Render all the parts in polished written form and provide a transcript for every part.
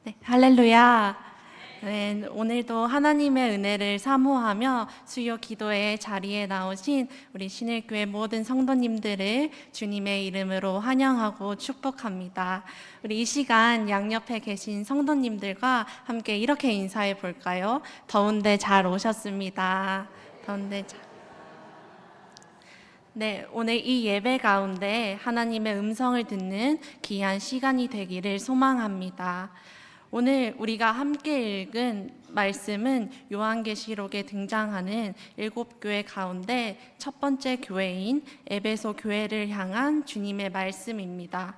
네, 할렐루야. 네, 오늘도 하나님의 은혜를 사모하며 수요 기도의 자리에 나오신 우리 신일교회 모든 성도님들을 주님의 이름으로 환영하고 축복합니다. 우리 이 시간 양옆에 계신 성도님들과 함께 이렇게 인사해 볼까요? 더운데 잘 오셨습니다. 더운데 잘. 네, 오늘 이 예배 가운데 하나님의 음성을 듣는 귀한 시간이 되기를 소망합니다. 오늘 우리가 함께 읽은 말씀은 요한계시록에 등장하는 7교회 가운데 첫 번째 교회인 에베소 교회를 향한 주님의 말씀입니다.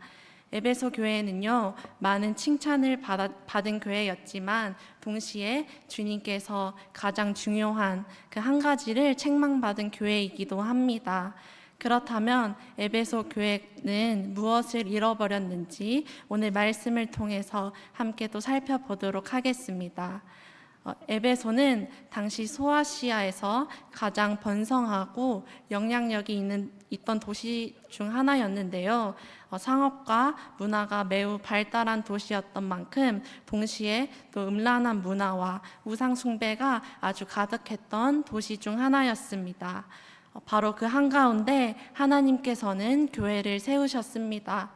에베소 교회는요, 많은 칭찬을 받은 교회였지만 동시에 주님께서 가장 중요한 그 한 가지를 책망받은 교회이기도 합니다. 그렇다면 에베소 교회는 무엇을 잃어버렸는지 오늘 말씀을 통해서 함께 또 살펴보도록 하겠습니다. 에베소는 당시 소아시아에서 가장 번성하고 영향력이 있던 도시 중 하나였는데요. 상업과 문화가 매우 발달한 도시였던 만큼 동시에 또 음란한 문화와 우상 숭배가 아주 가득했던 도시 중 하나였습니다. 바로 그 한가운데 하나님께서는 교회를 세우셨습니다.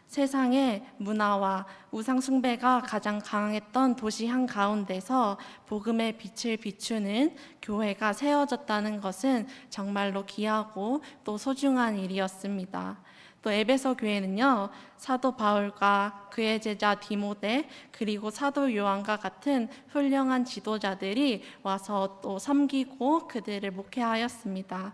세상의 문화와 우상 숭배가 가장 강했던 도시 한가운데서 복음의 빛을 비추는 교회가 세워졌다는 것은 정말로 귀하고 또 소중한 일이었습니다. 또 에베소 교회는요, 사도 바울과 그의 제자 디모데 그리고 사도 요한과 같은 훌륭한 지도자들이 와서 또 섬기고 그들을 목회하였습니다.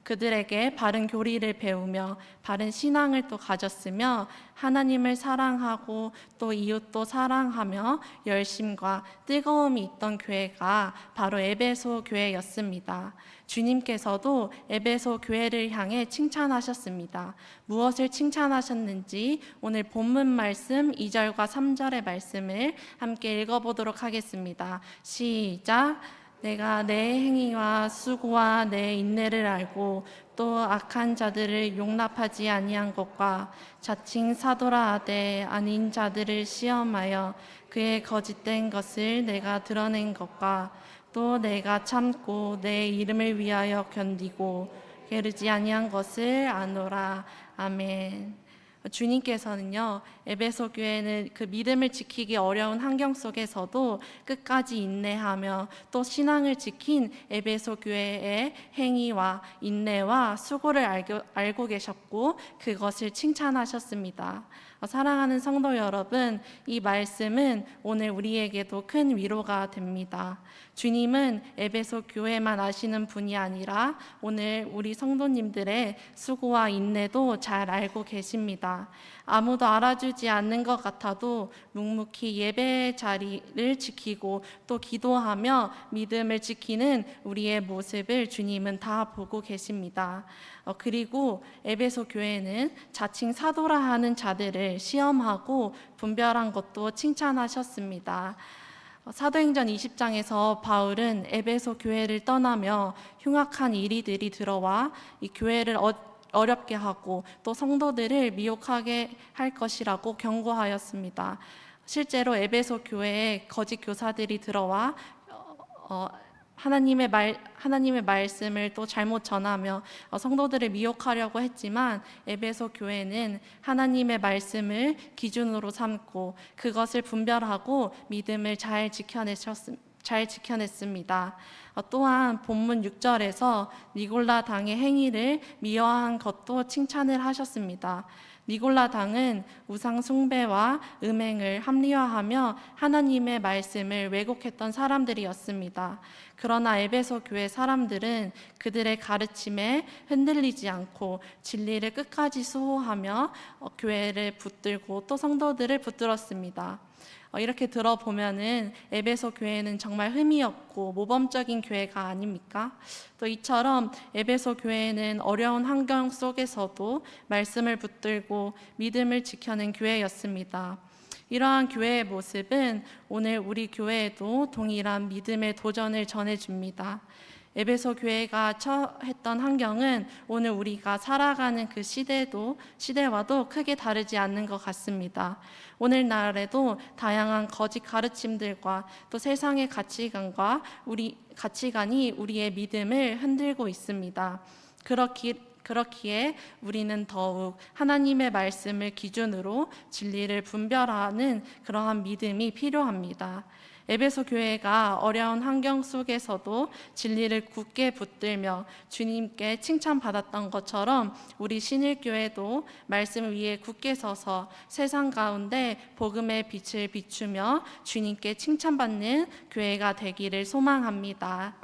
그들에게 바른 교리를 배우며 바른 신앙을 또 가졌으며 하나님을 사랑하고 또 이웃도 사랑하며 열심과 뜨거움이 있던 교회가 바로 에베소 교회였습니다. 주님께서도 에베소 교회를 향해 칭찬하셨습니다. 무엇을 칭찬하셨는지 오늘 본문 말씀 2절과 3절의 말씀을 함께 읽어보도록 하겠습니다. 시작. 내가 내 행위와 수고와 내 인내를 알고 또 악한 자들을 용납하지 아니한 것과 자칭 사도라 하되 아닌 자들을 시험하여 그의 거짓된 것을 내가 드러낸 것과 또 내가 참고 내 이름을 위하여 견디고 게으르지 아니한 것을 아노라. 아멘. 주님께서는요, 에베소 교회는 그 믿음을 지키기 어려운 환경 속에서도 끝까지 인내하며 또 신앙을 지킨 에베소 교회의 행위와 인내와 수고를 알고 계셨고 그것을 칭찬하셨습니다. 사랑하는 성도 여러분, 이 말씀은 오늘 우리에게도 큰 위로가 됩니다. 주님은 에베소 교회만 아시는 분이 아니라 오늘 우리 성도님들의 수고와 인내도 잘 알고 계십니다. 아무도 알아주지 않는 것 같아도 묵묵히 예배의 자리를 지키고 또 기도하며 믿음을 지키는 우리의 모습을 주님은 다 보고 계십니다. 그리고 에베소 교회는 자칭 사도라 하는 자들을 시험하고 분별한 것도 칭찬하셨습니다. 사도행전 20장에서 바울은 에베소 교회를 떠나며 흉악한 이리들이 들어와 이 교회를 어렵게 하고 또 성도들을 미혹하게 할 것이라고 경고하였습니다. 실제로 에베소 교회에 거짓 교사들이 들어와 하나님의 말씀을 또 잘못 전하며 성도들을 미혹하려고 했지만 에베소 교회는 하나님의 말씀을 기준으로 삼고 그것을 분별하고 믿음을 잘 지켜냈습니다. 또한 본문 6절에서 니골라 당의 행위를 미화한 것도 칭찬을 하셨습니다. 니골라 당은 우상 숭배와 음행을 합리화하며 하나님의 말씀을 왜곡했던 사람들이었습니다. 그러나 에베소 교회 사람들은 그들의 가르침에 흔들리지 않고 진리를 끝까지 수호하며 교회를 붙들고 또 성도들을 붙들었습니다. 이렇게 들어보면은 에베소 교회는 정말 흠이 없고 모범적인 교회가 아닙니까? 또 이처럼 에베소 교회는 어려운 환경 속에서도 말씀을 붙들고 믿음을 지켜낸 교회였습니다. 이러한 교회의 모습은 오늘 우리 교회에도 동일한 믿음의 도전을 전해줍니다. 에베소 교회가 처했던 환경은 오늘 우리가 살아가는 그 시대와도 크게 다르지 않는 것 같습니다. 오늘날에도 다양한 거짓 가르침들과 또 세상의 가치관이 우리의 믿음을 흔들고 있습니다. 그렇기에 우리는 더욱 하나님의 말씀을 기준으로 진리를 분별하는 그러한 믿음이 필요합니다. 에베소 교회가 어려운 환경 속에서도 진리를 굳게 붙들며 주님께 칭찬받았던 것처럼 우리 신일교회도 말씀 위에 굳게 서서 세상 가운데 복음의 빛을 비추며 주님께 칭찬받는 교회가 되기를 소망합니다.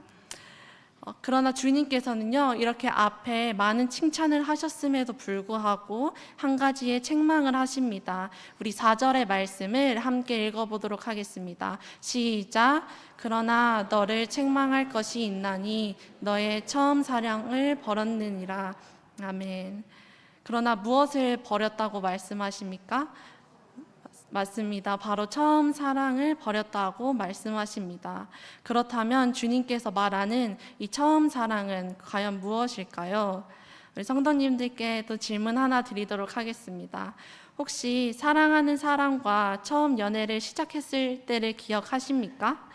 그러나 주님께서는요, 이렇게 앞에 많은 칭찬을 하셨음에도 불구하고 한 가지의 책망을 하십니다. 우리 4절의 말씀을 함께 읽어보도록 하겠습니다. 시작. 그러나 너를 책망할 것이 있나니 너의 처음 사랑을 버렸느니라. 아멘. 그러나 무엇을 버렸다고 말씀하십니까? 맞습니다. 바로 처음 사랑을 버렸다고 말씀하십니다. 그렇다면 주님께서 말하는 이 처음 사랑은 과연 무엇일까요? 우리 성도님들께 또 질문 하나 드리도록 하겠습니다. 혹시 사랑하는 사람과 처음 연애를 시작했을 때를 기억하십니까?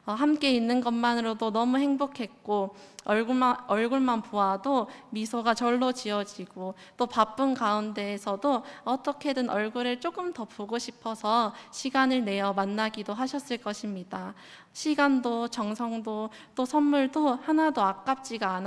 함께 있는 것만으로도 너무 행복했고 얼굴만 보아도 미소가 절로 지어지고 또 바쁜 가운데에서도 어떻게든 얼굴을 조금 더 보고 싶어서 시간을 내어 만나기도 하셨을 것입니다. 시간도 정성도 또 선물도 하나도 아깝지가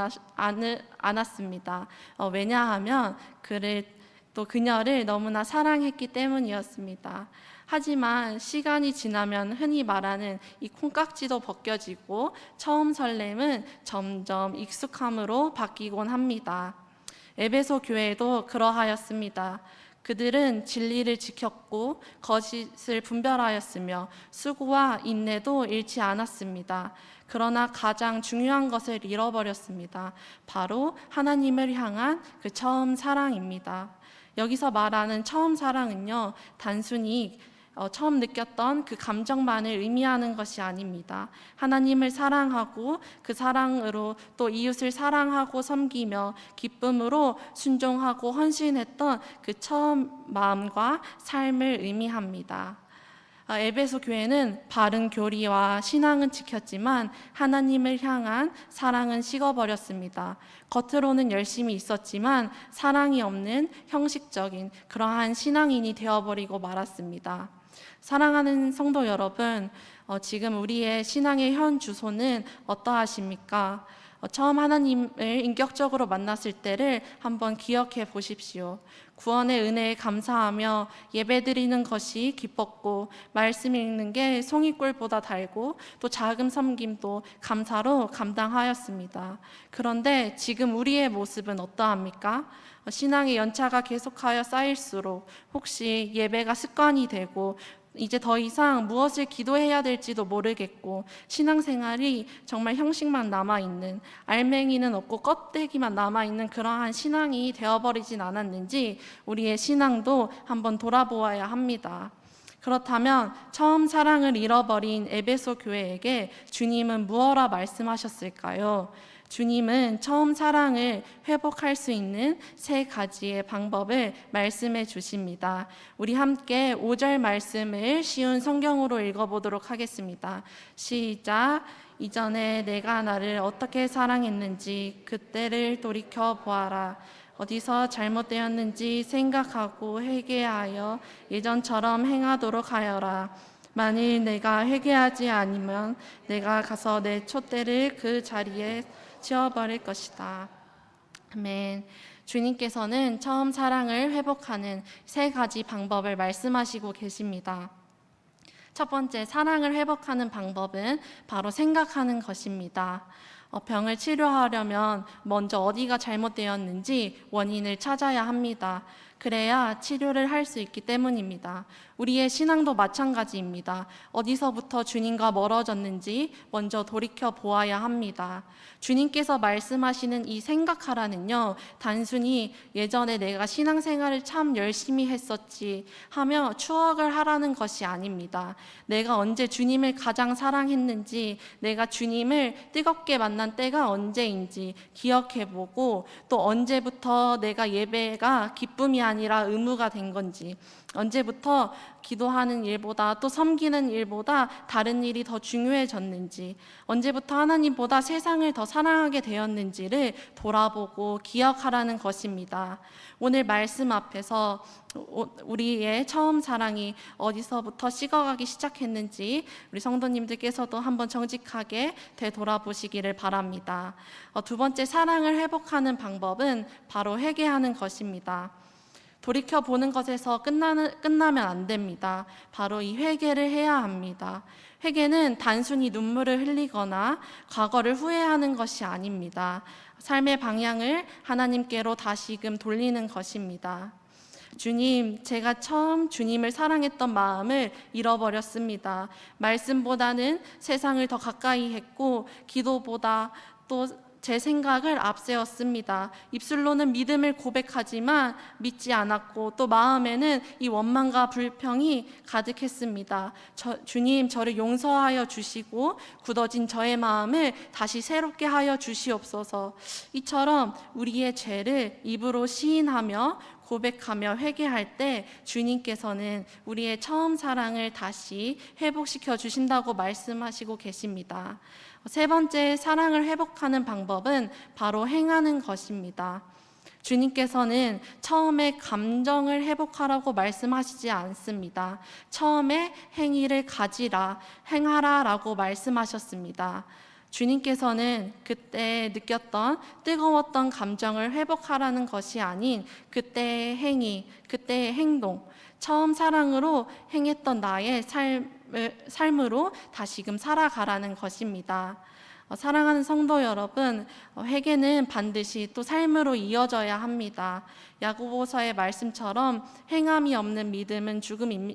않았습니다. 왜냐하면 그녀를 너무나 사랑했기 때문이었습니다. 하지만 시간이 지나면 흔히 말하는 이 콩깍지도 벗겨지고 처음 설렘은 점점 익숙함으로 바뀌곤 합니다. 에베소 교회도 그러하였습니다. 그들은 진리를 지켰고 거짓을 분별하였으며 수고와 인내도 잃지 않았습니다. 그러나 가장 중요한 것을 잃어버렸습니다. 바로 하나님을 향한 그 처음 사랑입니다. 여기서 말하는 처음 사랑은요, 단순히 처음 느꼈던 그 감정만을 의미하는 것이 아닙니다. 하나님을 사랑하고 그 사랑으로 또 이웃을 사랑하고 섬기며 기쁨으로 순종하고 헌신했던 그 처음 마음과 삶을 의미합니다. 에베소 교회는 바른 교리와 신앙은 지켰지만 하나님을 향한 사랑은 식어버렸습니다. 겉으로는 열심히 있었지만 사랑이 없는 형식적인 그러한 신앙인이 되어버리고 말았습니다. 사랑하는 성도 여러분, 지금 우리의 신앙의 현 주소는 어떠하십니까? 처음 하나님을 인격적으로 만났을 때를 한번 기억해 보십시오. 구원의 은혜에 감사하며 예배드리는 것이 기뻤고 말씀 읽는 게 송이꿀보다 달고 또 작은 섬김도 감사로 감당하였습니다. 그런데 지금 우리의 모습은 어떠합니까? 신앙의 연차가 계속하여 쌓일수록 혹시 예배가 습관이 되고 이제 더 이상 무엇을 기도해야 될지도 모르겠고 신앙생활이 정말 형식만 남아있는, 알맹이는 없고 껍데기만 남아있는 그러한 신앙이 되어버리진 않았는지 우리의 신앙도 한번 돌아보아야 합니다. 그렇다면 처음 사랑을 잃어버린 에베소 교회에게 주님은 무엇라 말씀하셨을까요? 주님은 처음 사랑을 회복할 수 있는 3가지의 방법을 말씀해 주십니다. 우리 함께 5절 말씀을 쉬운 성경으로 읽어보도록 하겠습니다. 시작. 이전에 내가 나를 어떻게 사랑했는지 그때를 돌이켜 보아라. 어디서 잘못되었는지 생각하고 회개하여 예전처럼 행하도록 하여라. 만일 내가 회개하지 않으면 내가 가서 내 촛대를 그 자리에 지워버릴 것이다. 아멘. 주님께서는 처음 사랑을 회복하는 3가지 방법을 말씀하시고 계십니다. 첫 번째, 사랑을 회복하는 방법은 바로 생각하는 것입니다. 병을 치료하려면 먼저 어디가 잘못되었는지 원인을 찾아야 합니다. 그래야 치료를 할 수 있기 때문입니다. 우리의 신앙도 마찬가지입니다. 어디서부터 주님과 멀어졌는지 먼저 돌이켜 보아야 합니다. 주님께서 말씀하시는 이 생각하라는요, 단순히 예전에 내가 신앙생활을 참 열심히 했었지 하며 추억을 하라는 것이 아닙니다. 내가 언제 주님을 가장 사랑했는지, 내가 주님을 뜨겁게 만난 때가 언제인지 기억해보고, 또 언제부터 내가 예배가 기쁨이 아니라 의무가 된 건지, 언제부터 기도하는 일보다 또 섬기는 일보다 다른 일이 더 중요해졌는지, 언제부터 하나님보다 세상을 더 사랑하게 되었는지를 돌아보고 기억하라는 것입니다. 오늘 말씀 앞에서 우리의 처음 사랑이 어디서부터 식어가기 시작했는지 우리 성도님들께서도 한번 정직하게 되돌아보시기를 바랍니다. 두 번째, 사랑을 회복하는 방법은 바로 회개하는 것입니다. 돌이켜보는 것에서 끝나면 안 됩니다. 바로 이 회개를 해야 합니다. 회개는 단순히 눈물을 흘리거나 과거를 후회하는 것이 아닙니다. 삶의 방향을 하나님께로 다시금 돌리는 것입니다. 주님, 제가 처음 주님을 사랑했던 마음을 잃어버렸습니다. 말씀보다는 세상을 더 가까이 했고, 기도보다 또 제 생각을 앞세웠습니다. 입술로는 믿음을 고백하지만 믿지 않았고, 또 마음에는 이 원망과 불평이 가득했습니다. 주님, 저를 용서하여 주시고 굳어진 저의 마음을 다시 새롭게 하여 주시옵소서. 이처럼 우리의 죄를 입으로 시인하며 고백하며 회개할 때 주님께서는 우리의 처음 사랑을 다시 회복시켜 주신다고 말씀하시고 계십니다. 세 번째, 사랑을 회복하는 방법은 바로 행하는 것입니다. 주님께서는 처음에 감정을 회복하라고 말씀하시지 않습니다. 처음에 행위를 가지라, 행하라 라고 말씀하셨습니다. 주님께서는 그때 느꼈던 뜨거웠던 감정을 회복하라는 것이 아닌 그때의 행위, 그때의 행동, 처음 사랑으로 행했던 나의 삶으로 다시금 살아가라는 것입니다. 사랑하는 성도 여러분, 회개는 반드시 또 삶으로 이어져야 합니다. 야고보서의 말씀처럼 행함이 없는 믿음은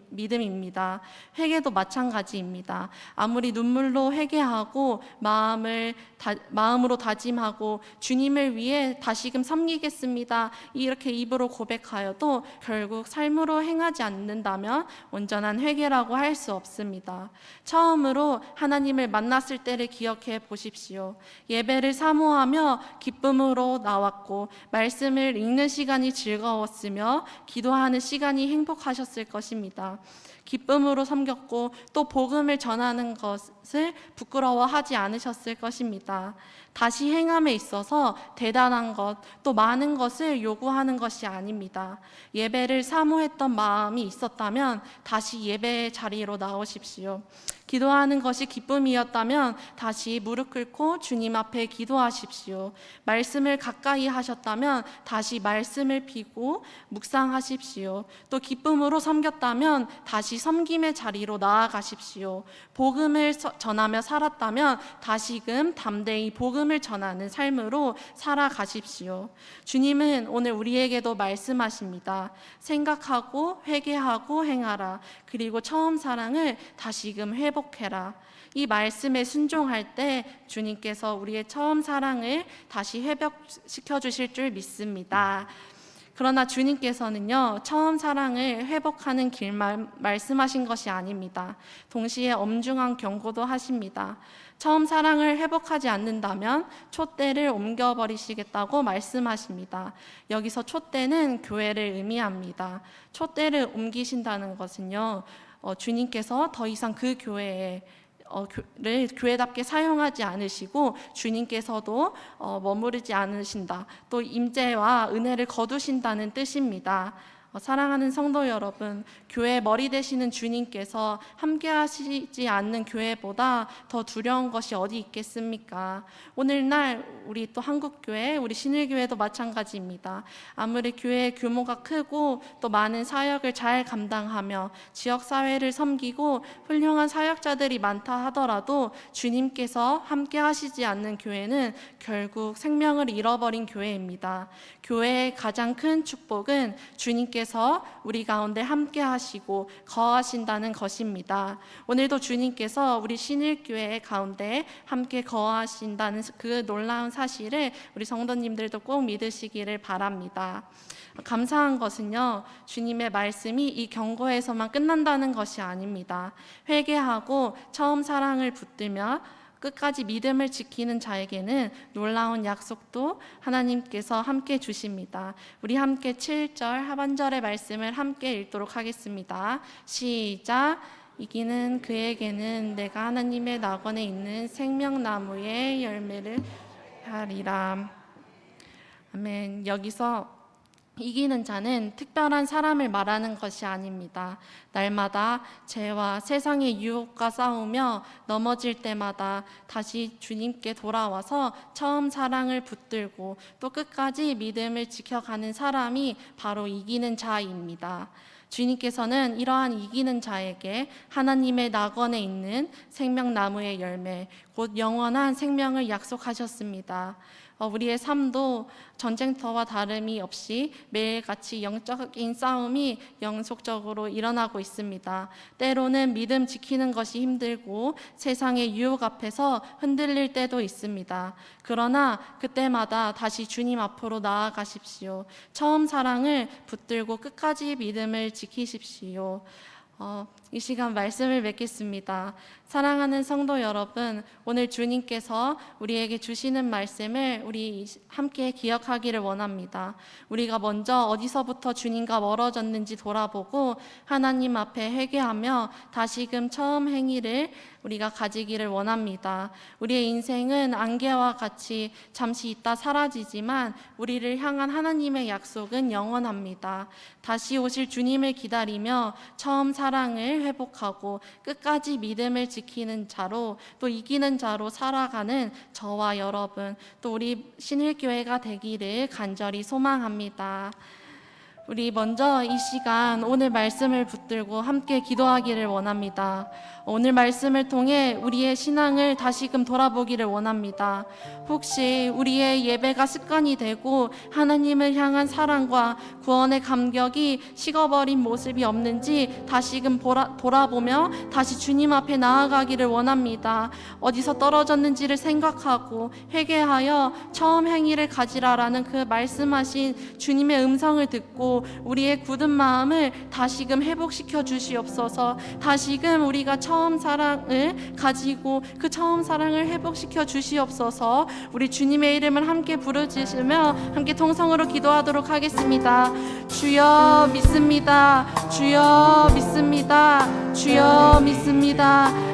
믿음입니다. 회개도 마찬가지입니다. 아무리 눈물로 회개하고 마음으로 다짐하고 주님을 위해 다시금 섬기겠습니다, 이렇게 입으로 고백하여도 결국 삶으로 행하지 않는다면 온전한 회개라고 할 수 없습니다. 처음으로 하나님을 만났을 때를 기억해 보십시오. 예배를 사모하며 기쁨으로 나왔고, 말씀을 읽는 시간이 즐거웠으며 기도하는 시간이 행복하셨을 것입니다. 기쁨으로 섬겼고 또 복음을 전하는 것을 부끄러워하지 않으셨을 것입니다. 다시 행함에 있어서 대단한 것, 또 많은 것을 요구하는 것이 아닙니다. 예배를 사모했던 마음이 있었다면 다시 예배의 자리로 나오십시오. 기도하는 것이 기쁨이었다면 다시 무릎 꿇고 주님 앞에 기도하십시오. 말씀을 가까이 하셨다면 다시 말씀을 피고 묵상하십시오. 또 기쁨으로 섬겼다면 다시 섬김의 자리로 나아가십시오. 복음을 전하며 살았다면 다시금 담대히 복음을 전하는 삶으로 살아가십시오. 주님은 오늘 우리에게도 말씀하십니다. 생각하고 회개하고 행하라. 그리고 처음 사랑을 다시금 회복해라. 이 말씀에 순종할 때 주님께서 우리의 처음 사랑을 다시 회복시켜 주실 줄 믿습니다. 그러나 주님께서는요, 처음 사랑을 회복하는 길만 말씀하신 것이 아닙니다. 동시에 엄중한 경고도 하십니다. 처음 사랑을 회복하지 않는다면 촛대를 옮겨버리시겠다고 말씀하십니다. 여기서 촛대는 교회를 의미합니다. 촛대를 옮기신다는 것은요, 주님께서 더 이상 그 교회를 교회답게 사용하지 않으시고 주님께서도 머무르지 않으신다, 또 임재와 은혜를 거두신다는 뜻입니다. 사랑하는 성도 여러분, 교회 머리 되시는 주님께서 함께 하시지 않는 교회보다 더 두려운 것이 어디 있겠습니까? 오늘날 우리 또 한국교회, 우리 신일교회도 마찬가지입니다. 아무리 교회의 규모가 크고 또 많은 사역을 잘 감당하며 지역사회를 섬기고 훌륭한 사역자들이 많다 하더라도 주님께서 함께 하시지 않는 교회는 결국 생명을 잃어버린 교회입니다. 교회의 가장 큰 축복은 주님께서 우리 가운데 함께 하시고 거하신다는 것입니다. 오늘도 주님께서 우리 신일교회 가운데 함께 거하신다는 그 놀라운 사실을 우리 성도님들도 꼭 믿으시기를 바랍니다. 감사한 것은요, 주님의 말씀이 이 경고에서만 끝난다는 것이 아닙니다. 회개하고 처음 사랑을 붙들며 끝까지 믿음을 지키는 자에게는 놀라운 약속도 하나님께서 함께 주십니다. 우리 함께 7절 하반절의 말씀을 함께 읽도록 하겠습니다. 시작. 이기는 그에게는 내가 하나님의 낙원에 있는 생명나무의 열매를 하리라. 아멘. 여기서 이기는 자는 특별한 사람을 말하는 것이 아닙니다. 날마다 죄와 세상의 유혹과 싸우며 넘어질 때마다 다시 주님께 돌아와서 처음 사랑을 붙들고 또 끝까지 믿음을 지켜가는 사람이 바로 이기는 자입니다. 주님께서는 이러한 이기는 자에게 하나님의 낙원에 있는 생명나무의 열매, 곧 영원한 생명을 약속하셨습니다. 우리의 삶도 전쟁터와 다름이 없이 매일같이 영적인 싸움이 연속적으로 일어나고 있습니다. 때로는 믿음 지키는 것이 힘들고 세상의 유혹 앞에서 흔들릴 때도 있습니다. 그러나 그때마다 다시 주님 앞으로 나아가십시오. 처음 사랑을 붙들고 끝까지 믿음을 지키십시오. 이 시간 말씀을 맺겠습니다. 사랑하는 성도 여러분, 오늘 주님께서 우리에게 주시는 말씀을 우리 함께 기억하기를 원합니다. 우리가 먼저 어디서부터 주님과 멀어졌는지 돌아보고 하나님 앞에 회개하며 다시금 처음 행위를 우리가 가지기를 원합니다. 우리의 인생은 안개와 같이 잠시 있다 사라지지만 우리를 향한 하나님의 약속은 영원합니다. 다시 오실 주님을 기다리며 처음 사랑을 회복하고 끝까지 믿음을 지키는 자로 또 이기는 자로 살아가는 저와 여러분 또 우리 신일교회가 되기를 간절히 소망합니다. 우리 먼저 이 시간 오늘 말씀을 붙들고 함께 기도하기를 원합니다. 오늘 말씀을 통해 우리의 신앙을 다시금 돌아보기를 원합니다. 혹시 우리의 예배가 습관이 되고 하나님을 향한 사랑과 구원의 감격이 식어버린 모습이 없는지 다시금 돌아보며 다시 주님 앞에 나아가기를 원합니다. 어디서 떨어졌는지를 생각하고 회개하여 처음 행위를 가지라라는 그 말씀하신 주님의 음성을 듣고 우리의 굳은 마음을 다시금 회복시켜 주시옵소서. 다시금 우리가 처음 사랑을 가지고 그 처음 사랑을 회복시켜 주시옵소서. 우리 주님의 이름을 함께 부르짖으며 함께 통성으로 기도하도록 하겠습니다. 주여 믿습니다. 주여 믿습니다. 주여 믿습니다.